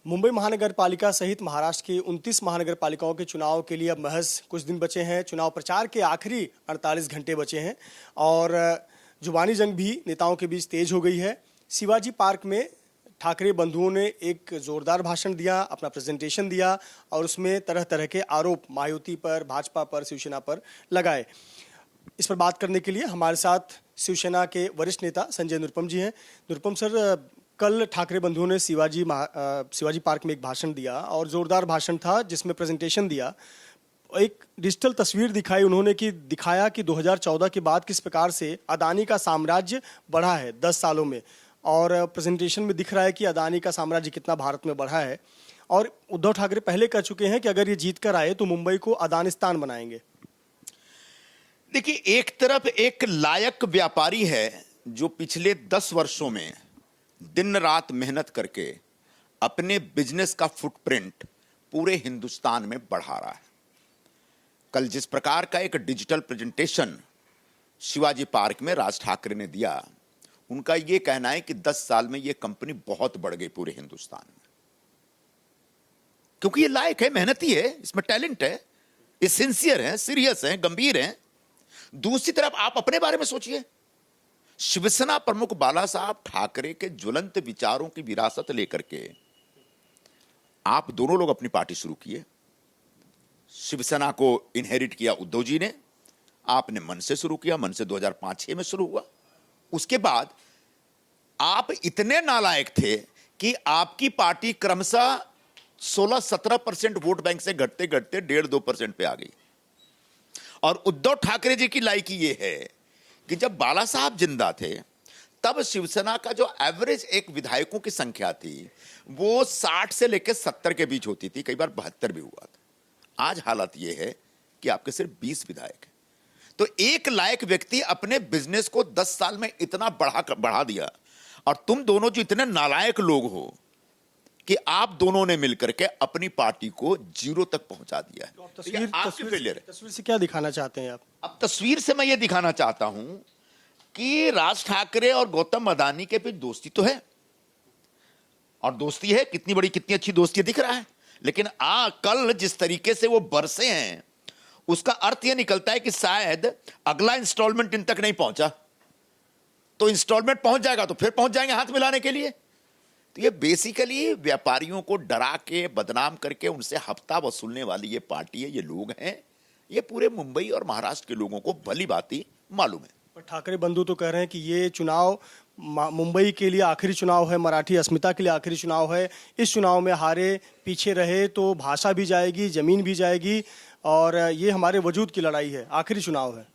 मुंबई महानगर पालिका सहित महाराष्ट्र की 29 महानगर पालिकाओं के चुनाव के लिए अब महज कुछ दिन बचे हैं। चुनाव प्रचार के आखिरी 48 घंटे बचे हैं और जुबानी जंग भी नेताओं के बीच तेज हो गई है। शिवाजी पार्क में ठाकरे बंधुओं ने एक जोरदार भाषण दिया, अपना प्रेजेंटेशन दिया और उसमें तरह तरह के आरोप मायावती पर, भाजपा पर, शिवसेना पर लगाए। इस पर बात करने के लिए हमारे साथ शिवसेना के वरिष्ठ नेता संजय निरुपम जी हैं। निरुपम सर, कल ठाकरे बंधुओं ने शिवाजी पार्क में एक भाषण दिया और जोरदार भाषण था जिसमें प्रेजेंटेशन दिया। एक डिजिटल तस्वीर दिखाई उन्होंने कि दिखाया कि 2014 के बाद किस प्रकार से अदानी का साम्राज्य बढ़ा है 10 सालों में, और प्रेजेंटेशन में दिख रहा है कि अदानी का साम्राज्य कितना भारत में बढ़ा है। और उद्धव ठाकरे पहले कह चुके हैं कि अगर ये जीत कर आए तो मुंबई को अदानिस्तान बनाएंगे। देखिए, एक तरफ एक लायक व्यापारी है जो पिछले 10 वर्षों में दिन रात मेहनत करके अपने बिजनेस का फुटप्रिंट पूरे हिंदुस्तान में बढ़ा रहा है। कल जिस प्रकार का एक डिजिटल प्रेजेंटेशन शिवाजी पार्क में राज ठाकरे ने दिया, उनका यह कहना है कि 10 साल में यह कंपनी बहुत बढ़ गई पूरे हिंदुस्तान में, क्योंकि ये लायक है, मेहनती है, इसमें टैलेंट है, ये सिंसियर है, सीरियस है, गंभीर है। दूसरी तरफ आप अपने बारे में सोचिए, शिवसेना प्रमुख बाला साहब ठाकरे के ज्वलंत विचारों की विरासत लेकर के आप दोनों लोग अपनी पार्टी शुरू किए। शिवसेना को इनहेरिट किया उद्धव जी ने, आपने मन से शुरू किया, मन से 2005-06 में शुरू हुआ। उसके बाद आप इतने नालायक थे कि आपकी पार्टी क्रमशः 16-17% वोट बैंक से घटते घटते 1.5-2% पे आ गई। और उद्धव ठाकरे जी की लायकी ये है कि जब बाला साहब जिंदा थे तब शिवसेना का जो एवरेज एक विधायकों की संख्या थी वो 60 से लेकर 70 के बीच होती थी, कई बार 72 भी हुआ था। आज हालत ये है कि आपके सिर्फ 20 विधायक हैं। तो एक लायक व्यक्ति अपने बिजनेस को 10 साल में इतना बढ़ा दिया, और तुम दोनों जो इतने नालायक लोग हो कि आप दोनों ने मिलकर के अपनी पार्टी को 0 तक पहुंचा दिया है। तो तस्वीर से क्या दिखाना चाहते हैं आप? अब तस्वीर से मैं ये दिखाना चाहता हूं कि राज ठाकरे और गौतम अदानी के बीच दोस्ती तो है, और दोस्ती है, कितनी बड़ी कितनी अच्छी दोस्ती दिख रहा है। लेकिन कल जिस तरीके से वो बरसे हैं उसका अर्थ यह निकलता है कि शायद अगला इंस्टॉलमेंट इन तक नहीं पहुंचा, तो इंस्टॉलमेंट पहुंच जाएगा तो फिर पहुंच जाएंगे हाथ मिलाने के लिए। तो ये बेसिकली व्यापारियों को डरा के, बदनाम करके उनसे हफ्ता वसूलने वाली ये पार्टी है, ये लोग हैं। ये पूरे मुंबई और महाराष्ट्र के लोगों को भली भांति मालूम है। पर ठाकरे बंधु तो कह रहे हैं कि ये चुनाव मुंबई के लिए आखिरी चुनाव है, मराठी अस्मिता के लिए आखिरी चुनाव है। इस चुनाव में हारे पीछे रहे तो भाषा भी जाएगी, जमीन भी जाएगी, और ये हमारे वजूद की लड़ाई है, आखिरी चुनाव है।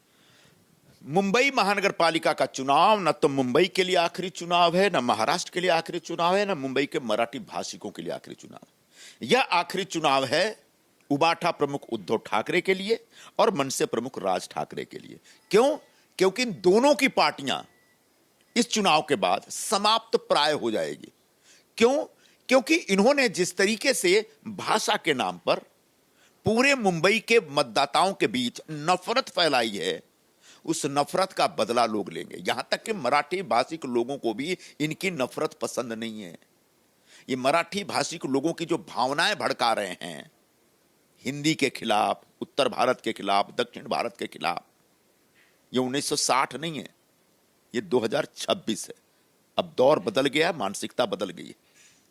मुंबई महानगर पालिका का चुनाव न तो मुंबई के लिए आखिरी चुनाव है, न महाराष्ट्र के लिए आखिरी चुनाव है, न मुंबई के मराठी भाषिकों के लिए आखिरी चुनाव है। यह आखिरी चुनाव है उबाठा प्रमुख उद्धव ठाकरे के लिए और मनसे प्रमुख राज ठाकरे के लिए। क्यों? क्योंकि इन दोनों की पार्टियां इस चुनाव के बाद समाप्त प्राय हो जाएगी। क्यों? क्योंकि इन्होंने जिस तरीके से भाषा के नाम पर पूरे मुंबई के मतदाताओं के बीच नफरत फैलाई है, उस नफरत का बदला लोग लेंगे। यहां तक कि मराठी भाषिक लोगों को भी इनकी नफरत पसंद नहीं है। ये मराठी भाषिक लोगों की जो भावनाएं भड़का रहे हैं हिंदी के खिलाफ, उत्तर भारत के खिलाफ, दक्षिण भारत के खिलाफ, ये 1960 नहीं है, ये 2026 है। अब दौर बदल गया, मानसिकता बदल गई है।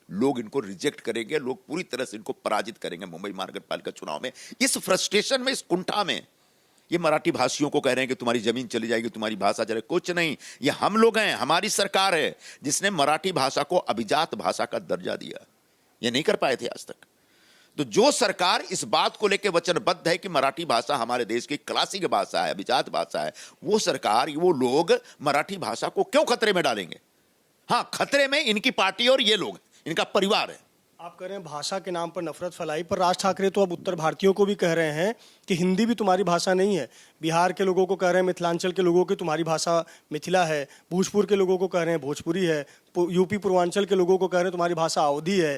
लोग इनको रिजेक्ट करेंगे, लोग पूरी तरह से इनको पराजित करेंगे मुंबई महानगर पालिका चुनाव में। इस फ्रस्ट्रेशन में, इस कुंठा में ये मराठी भाषियों को कह रहे हैं कि तुम्हारी जमीन चली जाएगी, तुम्हारी भाषा चले। कुछ नहीं, ये हम लोग हैं, हमारी सरकार है जिसने मराठी भाषा को अभिजात भाषा का दर्जा दिया। ये नहीं कर पाए थे आज तक। तो जो सरकार इस बात को लेकर वचनबद्ध है कि मराठी भाषा हमारे देश की क्लासिक भाषा है, अभिजात भाषा है, वो सरकार, वो लोग मराठी भाषा को क्यों खतरे में डालेंगे? हाँ, खतरे में इनकी पार्टी और ये लोग, इनका परिवार है। आप कह रहे हैं भाषा के नाम पर नफरत फैलाई, पर राज ठाकरे तो अब उत्तर भारतीयों को भी कह रहे हैं कि हिंदी भी तुम्हारी भाषा नहीं है। बिहार के लोगों को कह रहे हैं, मिथिलांचल के लोगों की तुम्हारी भाषा मिथिला है। भोजपुर के लोगों को कह रहे हैं भोजपुरी है। यूपी पूर्वांचल के लोगों को कह रहे हैं तुम्हारी भाषा अवधी है।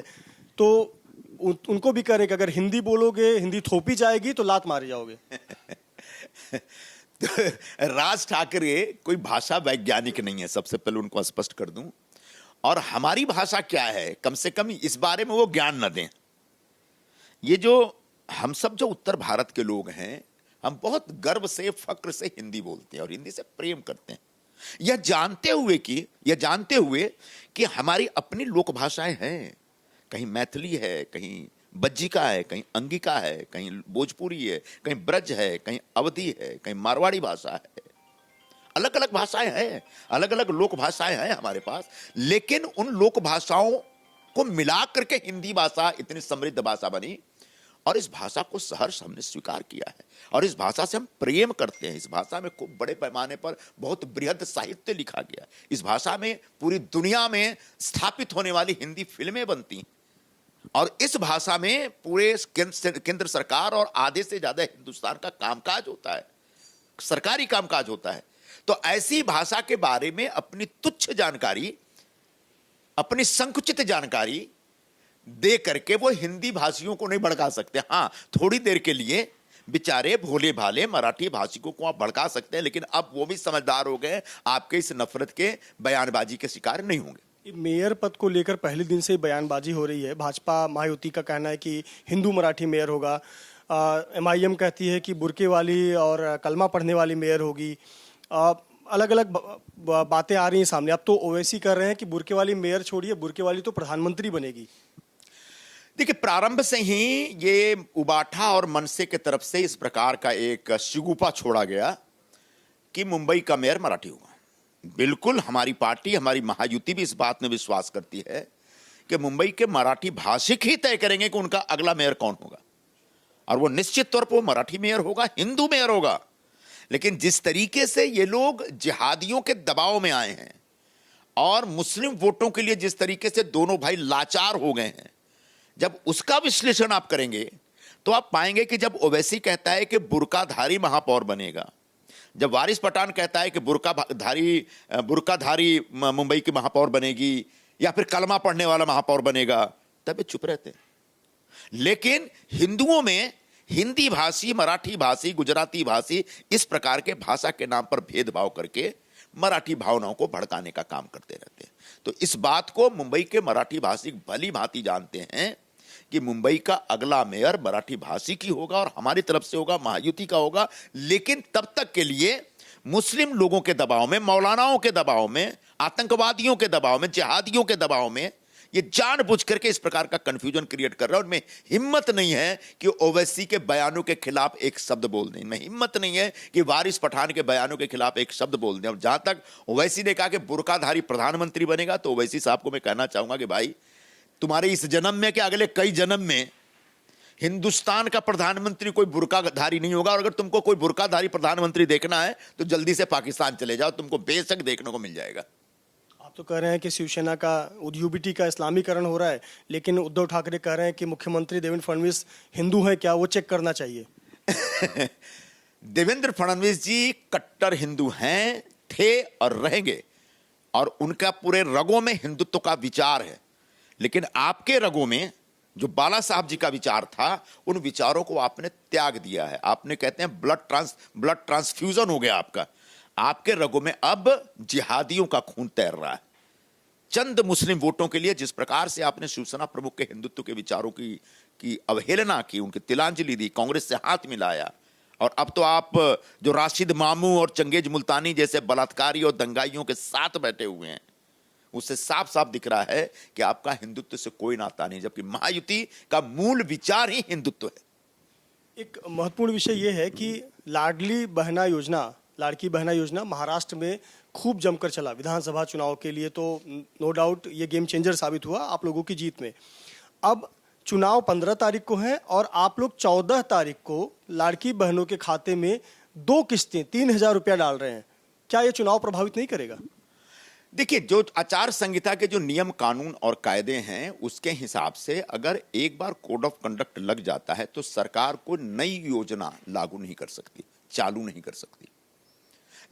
तो उनको भी कह रहे हैं कि अगर हिंदी बोलोगे, हिंदी थोपी जाएगी तो लात मारे जाओगे। राज ठाकरे कोई भाषा वैज्ञानिक नहीं है, सबसे पहले उनको स्पष्ट कर दूं। और हमारी भाषा क्या है, कम से कम इस बारे में वो ज्ञान न दें। ये जो हम सब जो उत्तर भारत के लोग हैं, हम बहुत गर्व से, फक्र से हिंदी बोलते हैं और हिंदी से प्रेम करते हैं, यह जानते हुए कि हमारी अपनी लोक भाषाएं हैं। कहीं मैथिली है, कहीं बज्जिका है, कहीं अंगिका है, कहीं भोजपुरी है, कहीं ब्रज है, कहीं अवधी है, कहीं मारवाड़ी भाषा है। अलग अलग भाषाएं हैं, अलग अलग लोक भाषाएं हैं हमारे पास, लेकिन उन लोक भाषाओं को मिला करके हिंदी भाषा इतनी समृद्ध भाषा बनी और इस भाषा को सहर्ष हमने स्वीकार किया है और इस भाषा से हम प्रेम करते हैं। इस भाषा में खूब बड़े पैमाने पर बहुत बृहद साहित्य लिखा गया। इस भाषा में पूरी दुनिया में स्थापित होने वाली हिंदी फिल्में बनती हैं और इस भाषा में पूरे केंद्र सरकार और आधे से ज्यादा हिंदुस्तान का कामकाज होता है, सरकारी कामकाज होता है। तो ऐसी भाषा के बारे में अपनी तुच्छ जानकारी, अपनी संकुचित जानकारी दे करके वो हिंदी भाषियों को नहीं भड़का सकते। हाँ, थोड़ी देर के लिए बेचारे भोले भाले मराठी भाषिकों को आप भड़का सकते हैं, लेकिन अब वो भी समझदार हो गए, आपके इस नफरत के बयानबाजी के शिकार नहीं होंगे। मेयर पद को लेकर पहले दिन से बयानबाजी हो रही है। भाजपा महायुति का कहना है कि हिंदू मराठी मेयर होगा, MIM कहती है कि बुर्के वाली और कलमा पढ़ने वाली मेयर होगी। अलग अलग बातें आ रही हैं सामने। अब तो ओवैसी कर रहे हैं कि बुर्के वाली मेयर छोड़िए, बुर्के वाली तो प्रधानमंत्री बनेगी। देखिए, प्रारंभ से ही ये उबाठा और मनसे के तरफ से इस प्रकार का एक शिगुफा छोड़ा गया कि मुंबई का मेयर मराठी होगा। बिल्कुल हमारी पार्टी, हमारी महायुति भी इस बात में विश्वास करती है कि मुंबई के मराठी भाषिक ही तय करेंगे कि उनका अगला मेयर कौन होगा और वो निश्चित तौर पर वो मराठी मेयर होगा, हिंदू मेयर होगा। लेकिन जिस तरीके से ये लोग जिहादियों के दबाव में आए हैं और मुस्लिम वोटों के लिए जिस तरीके से दोनों भाई लाचार हो गए हैं, जब उसका विश्लेषण आप करेंगे तो आप पाएंगे कि जब ओवैसी कहता है कि बुर्काधारी महापौर बनेगा, जब वारिस पठान कहता है कि बुर्काधारी मुंबई की महापौर बनेगी या फिर कलमा पढ़ने वाला महापौर बनेगा, तब ये चुप रहते हैं। लेकिन हिंदुओं में हिंदी भाषी, मराठी भाषी, गुजराती भाषी इस प्रकार के भाषा के नाम पर भेदभाव करके मराठी भावनाओं को भड़काने का काम करते रहते हैं। तो इस बात को मुंबई के मराठी भाषी भली भांति जानते हैं कि मुंबई का अगला मेयर मराठी भाषी की होगा और हमारी तरफ से होगा, महायुति का होगा। लेकिन तब तक के लिए मुस्लिम लोगों के दबाव में, मौलानाओं के दबाव में, आतंकवादियों के दबाव में, जिहादियों के दबाव में ये जानबूझ करके इस प्रकार का कंफ्यूजन क्रिएट कर रहा है। और उनमें हिम्मत नहीं है कि ओवैसी के बयानों के खिलाफ एक शब्द बोल दें, इनमें हिम्मत नहीं है कि वारिस पठान के बयानों के खिलाफ एक शब्द बोल दें। और जहां तक ओवैसी ने कहा कि बुर्काधारी प्रधानमंत्री बनेगा, तो ओवैसी साहब को मैं कहना चाहूंगा कि भाई, तुम्हारे इस जन्म में कि अगले कई जन्म में हिंदुस्तान का प्रधानमंत्री कोई बुर्काधारी नहीं होगा। और अगर तुमको कोई बुर्काधारी प्रधानमंत्री देखना है तो जल्दी से पाकिस्तान चले जाओ, तुमको बेशक देखने को मिल जाएगा। आप तो कह रहे हैं कि शिवसेना का, UBT का इस्लामीकरण हो रहा है, लेकिन उद्धव ठाकरे कह रहे हैं कि मुख्यमंत्री देवेंद्र फडणवीस हिंदू हैं, क्या वो चेक करना चाहिए। देवेंद्र फडणवीस जी कट्टर हिंदू हैं, थे और रहेंगे और उनका पूरे रगों में हिंदुत्व का विचार है। लेकिन आपके रगों में जो बाला साहब जी का विचार था, उन विचारों को आपने त्याग दिया है। आपने, कहते हैं, ब्लड ट्रांसफ्यूजन हो गया आपका। आपके रगों में अब जिहादियों का खून तैर रहा है। चंद मुस्लिम वोटों के लिए जिस प्रकार से आपने शिवसेना प्रमुख के हिंदुत्व के विचारों की अवहेलना की, उनकी तिलांजलि दी, कांग्रेस से हाथ मिलाया, और अब तो आप जो राशिद मामू और चंगेज मुल्तानी जैसे बलात्कारी और दंगाइयों के साथ बैठे हुए हैं, उससे साफ साफ दिख रहा है कि आपका हिंदुत्व से कोई नाता नहीं, जबकि महायुति का मूल विचार ही हिंदुत्व है। एक महत्वपूर्ण विषय यह है कि लाड़की बहना योजना महाराष्ट्र में खूब जमकर चला। विधानसभा चुनाव के लिए तो नो डाउट ये गेम चेंजर साबित हुआ आप लोगों की जीत में। अब चुनाव 15 तारीख को है और आप लोग 14 तारीख को लाड़की बहनों के खाते में 2 किस्तें 3,000 रुपया डाल रहे हैं। क्या ये चुनाव प्रभावित नहीं करेगा? देखिए, जो आचार संहिता के जो नियम कानून और कायदे हैं, उसके हिसाब से अगर एक बार कोड ऑफ कंडक्ट लग जाता है तो सरकार को नई योजना लागू नहीं कर सकती, चालू नहीं कर सकती।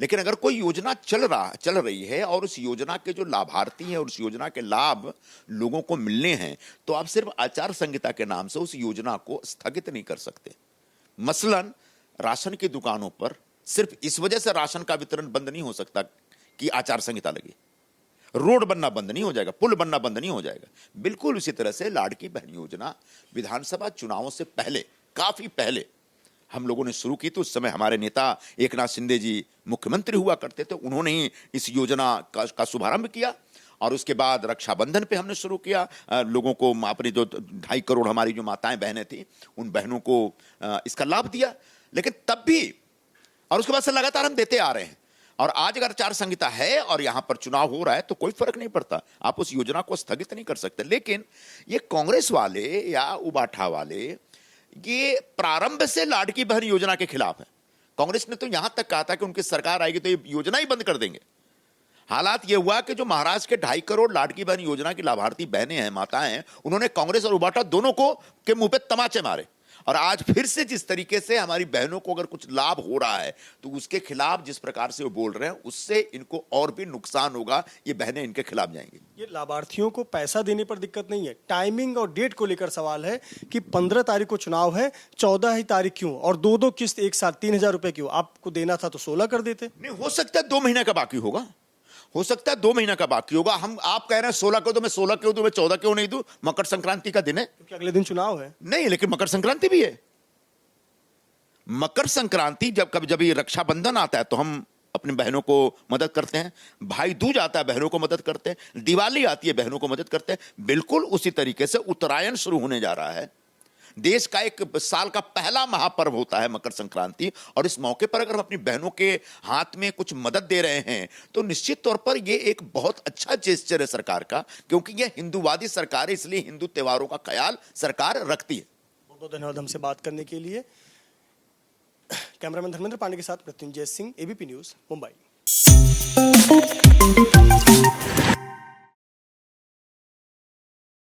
लेकिन अगर कोई योजना चल रही है और उस योजना के जो लाभार्थी हैं और उस योजना के लाभ लोगों को मिलने हैं, तो आप सिर्फ आचार संहिता के नाम से उस योजना को स्थगित नहीं कर सकते। मसलन राशन की दुकानों पर सिर्फ इस वजह से राशन का वितरण बंद नहीं हो सकता कि आचार संहिता लगी। रोड बनना बंद नहीं हो जाएगा, पुल बनना बंद नहीं हो जाएगा। बिल्कुल उसी तरह से लाड़की बहन योजना विधानसभा चुनावों से पहले, काफी पहले हम लोगों ने शुरू की। तो उस समय हमारे नेता एकनाथ शिंदे जी मुख्यमंत्री हुआ करते थे, उन्होंने ही इस योजना का शुभारंभ किया। और उसके बाद रक्षाबंधन पे हमने शुरू किया, लोगों को अपनी जो 2.5 करोड़ हमारी जो माताएं बहनें थी उन बहनों को इसका लाभ दिया। लेकिन तब भी, और उसके बाद से लगातार हम देते आ रहे हैं। और आज अगर आचार संहिता है और यहां पर चुनाव हो रहा है तो कोई फर्क नहीं पड़ता, आप उस योजना को स्थगित नहीं कर सकते। लेकिन ये कांग्रेस वाले या उबाठा वाले ये प्रारंभ से लाड़की बहन योजना के खिलाफ है। कांग्रेस ने तो यहां तक कहा था कि उनकी सरकार आएगी तो ये योजना ही बंद कर देंगे। हालात ये हुआ कि जो महाराष्ट्र के 2.5 करोड़ लाड़की बहन योजना की लाभार्थी बहनें हैं, माताएं हैं, उन्होंने कांग्रेस और उबाठा दोनों को के मुंह पे तमाचे मारे। और आज फिर से जिस तरीके से हमारी बहनों को अगर कुछ लाभ हो रहा है तो उसके खिलाफ जिस प्रकार से वो बोल रहे हैं उससे इनको और भी नुकसान होगा, ये बहनें इनके खिलाफ जाएंगी। ये लाभार्थियों को पैसा देने पर दिक्कत नहीं है, टाइमिंग और डेट को लेकर सवाल है कि 15 तारीख को चुनाव है, 14 ही तारीख क्यों, और 2 किस्त एक साथ 3,000 रुपए क्यों? आपको देना था तो 16 कर देते। नहीं, हो सकता है 2 महीने का बाकी होगा, हो सकता है 2 महीना का बाकी होगा। आप कह रहे हैं 16 क्यों, तो मैं 16 क्यों दूं, मैं 14 क्यों नहीं दूं? मकर संक्रांति का दिन है, क्योंकि अगले दिन चुनाव है। नहीं, लेकिन मकर संक्रांति भी है। मकर संक्रांति जब ये रक्षाबंधन आता है तो हम अपनी बहनों को मदद करते हैं, भाई दूज आता है बहनों को मदद करते हैं, दिवाली आती है बहनों को मदद करते हैं। बिल्कुल उसी तरीके से उत्तरायण शुरू होने जा रहा है, देश का एक साल का पहला महापर्व होता है मकर संक्रांति। और इस मौके पर अगर हम अपनी बहनों के हाथ में कुछ मदद दे रहे हैं तो निश्चित तौर पर यह एक बहुत अच्छा जेस्चर है सरकार का, क्योंकि यह हिंदूवादी सरकार है, इसलिए हिंदू त्योहारों का ख्याल सरकार रखती है। बहुत बहुत धन्यवाद हमसे बात करने के लिए। कैमरामैन धर्मेंद्र पांडे के साथ मृत्युंजय सिंह, एबीपी न्यूज, मुंबई।